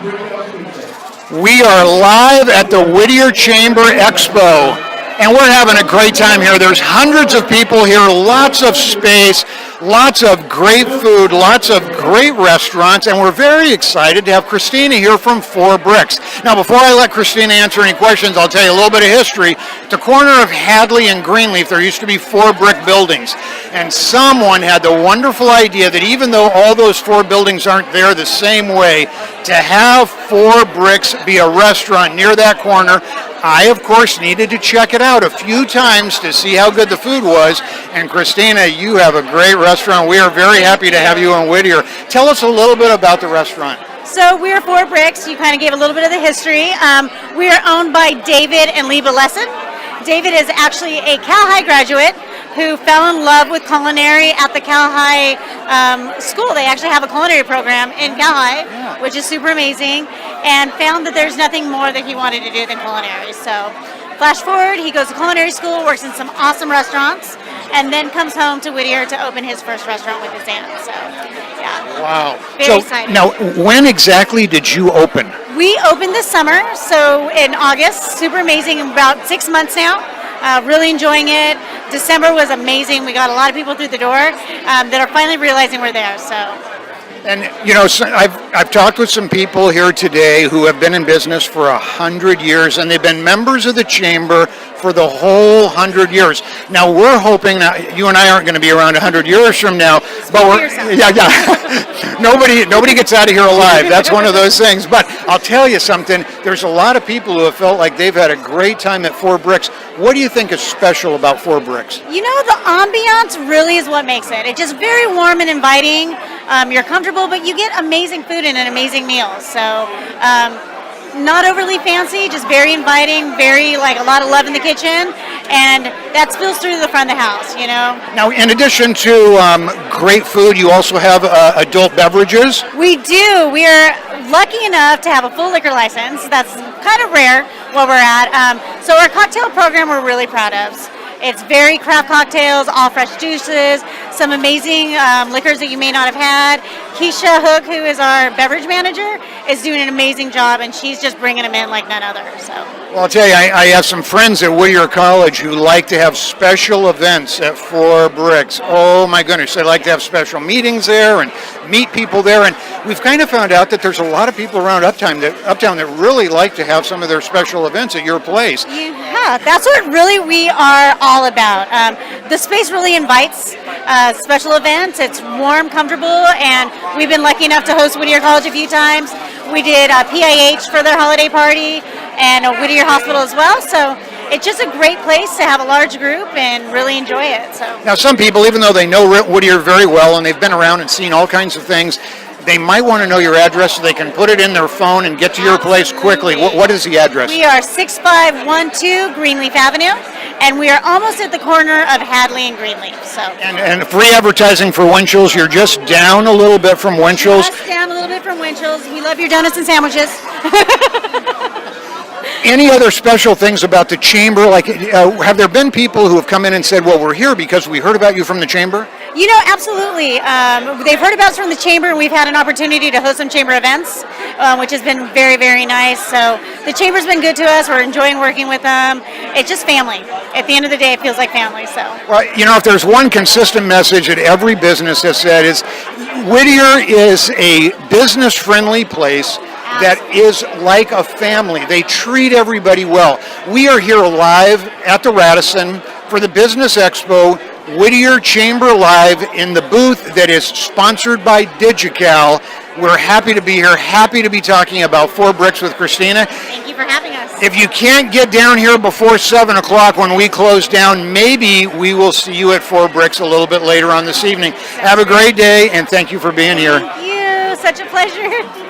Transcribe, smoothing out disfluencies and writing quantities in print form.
We are live at the Whittier Chamber Expo, and we're having a great time here. There's hundreds of people here, lots of space, lots of great food, lots of great restaurants, and we're very excited to have Christena here from 4 Bricks. Now, before I let Christena answer any questions, I'll tell you a little bit of history. At the corner of Hadley and Greenleaf, there used to be 4 brick buildings, and someone had the wonderful idea that even though all those 4 buildings aren't there the same way, to have 4 Bricks be a restaurant near that corner. I, of course, needed to check it out a few times to see how good the food was. And Christena, you have a great restaurant. We are very happy to have you in Whittier. Tell us a little bit about the restaurant. So we're 4 Bricks. You kind of gave a little bit of the history. We are owned by David and Leba Lesson. David is actually a Cal High graduate who fell in love with culinary at the Cal High school. They actually have a culinary program in Cal High, which is super amazing, and found that there's nothing more that he wanted to do than culinary. So flash forward, he goes to culinary school, works in some awesome restaurants, and then comes home to Whittier to open his first restaurant with his aunt. So, yeah. Wow. Very exciting. Now, when exactly did you open? We opened this summer, so in August. Super amazing. About 6 months now. Really enjoying it. December was amazing. We got a lot of people through the door that are finally realizing we're there. So. And you know, I've talked with some people here today who have been in business for 100 years, and they've been members of the chamber for the whole 100 years. Now we're hoping that you and I aren't going to be around 100 years from now, but nobody gets out of here alive. That's one of those things. But I'll tell you something. There's a lot of people who have felt like they've had a great time at 4 Bricks. What do you think is special about 4 Bricks? You know, the ambiance really is what makes it. It's just very warm and inviting. You're comfortable, but you get amazing food and an amazing meal. So, not overly fancy, just very inviting, very like a lot of love in the kitchen, and that spills through to the front of the house, you know. Now, in addition to great food, you also have adult beverages? We do. We are lucky enough to have a full liquor license. That's kind of rare where we're at. So our cocktail program we're really proud of. It's very craft cocktails, all fresh juices, some amazing liquors that you may not have had. Keisha Hook, who is our beverage manager, is doing an amazing job, and she's just bringing them in like none other. So. Well, I'll tell you, I have some friends at Whittier College who like to have special events at 4 Bricks. Oh my goodness, they like to have special meetings there and meet people there. And we've kind of found out that there's a lot of people around Uptown that really like to have some of their special events at your place. Yeah, that's what really we are all about. The space really invites special events. It's warm, comfortable, and we've been lucky enough to host Whittier College a few times. We did PIH for their holiday party and a Whittier Hospital as well. So it's just a great place to have a large group and really enjoy it. So now, some people, even though they know Whittier very well and they've been around and seen all kinds of things, they might want to know your address so they can put it in their phone and get to your place quickly. What is the address? We are 6512 Greenleaf Avenue, and we are almost at the corner of Hadley and Greenleaf. So. And free advertising for Winchell's. You're just down a little bit from Winchell's. Just down a little bit from Winchell's. We love your donuts and sandwiches. Any other special things about the chamber? Like, have there been people who have come in and said, well, we're here because we heard about you from the chamber? You know, absolutely. They've heard about us from the chamber, and we've had an opportunity to host some chamber events, which has been very, very nice. So the chamber's been good to us. We're enjoying working with them. It's just family. At the end of the day, it feels like family. So. Well, you know, if there's one consistent message that every business has said is Whittier is a business-friendly place that is like a family. They treat everybody well. We are here live at the Radisson for the Business Expo, Whittier Chamber Live in the booth that is sponsored by DigiCal. We're happy to be here, happy to be talking about 4 Bricks with Christena. Thank you for having us. If you can't get down here before 7 o'clock when we close down, maybe we will see you at 4 Bricks a little bit later on this evening. Have a great day, and thank you for being here. Thank you. Such a pleasure.